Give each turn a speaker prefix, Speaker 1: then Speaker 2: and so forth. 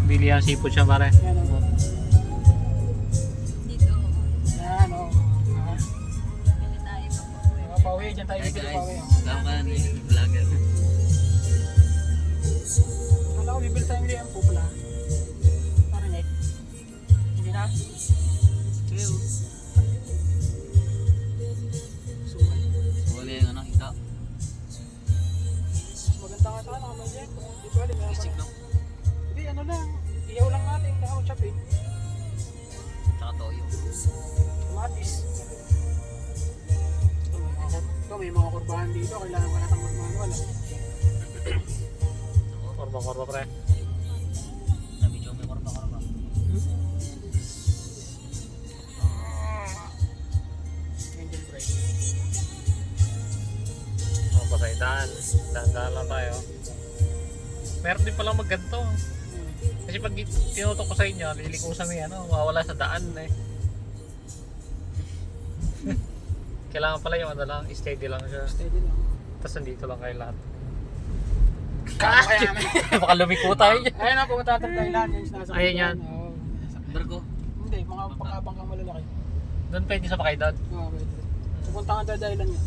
Speaker 1: Bilihan sipot siya pare.
Speaker 2: Yan o.
Speaker 3: Dito.
Speaker 2: Yan o.
Speaker 3: Bili tayo pa po.
Speaker 2: Pauwi, dyan tayo
Speaker 4: Hi
Speaker 2: dito
Speaker 4: guys,
Speaker 2: pauwi.
Speaker 4: kasama ka ni vlogger.
Speaker 2: Kala ko bibili tayong liyan po pala. Parinig. Hindi na.
Speaker 4: Ew.
Speaker 2: Suway.
Speaker 4: Wala yung ano, hita.
Speaker 2: Maganda nga sana kamay dyan. Hindi pwede.
Speaker 4: Isik lang.
Speaker 2: Hindi, ano lang. Iyaw lang natin. Kahapon chapin.
Speaker 4: Tsaka toyo.
Speaker 2: Kamatis. Ito may mga kurbahan dito. Kailangan ka natang mag-manual.
Speaker 1: Korba pre.
Speaker 4: Nabidyo may korba-korba.
Speaker 2: Angel break.
Speaker 1: Mga pasaytaan. Dahan-dahan lang tayo. Meron din palang magganto. Kasi pag tinutok ko sa inyo, lilikusan mo yan, mawawala sa daan eh. Kailangan pala yung ano lang, steady lang siya.
Speaker 2: Steady lang.
Speaker 1: Tapos nandito lang kayo lahat.
Speaker 2: Kaya
Speaker 1: Baka lumiko tayo dyan.
Speaker 2: ayun na, pumunta natin Thailand. Yung sinasakit
Speaker 1: Ayun yan.
Speaker 2: Oo.
Speaker 4: Barko.
Speaker 2: Hindi, mga pangabang kang malalaki.
Speaker 1: Doon pwede sa pakaydad.
Speaker 2: Oo, pwede. Pupunta ka tayo Thailand yan.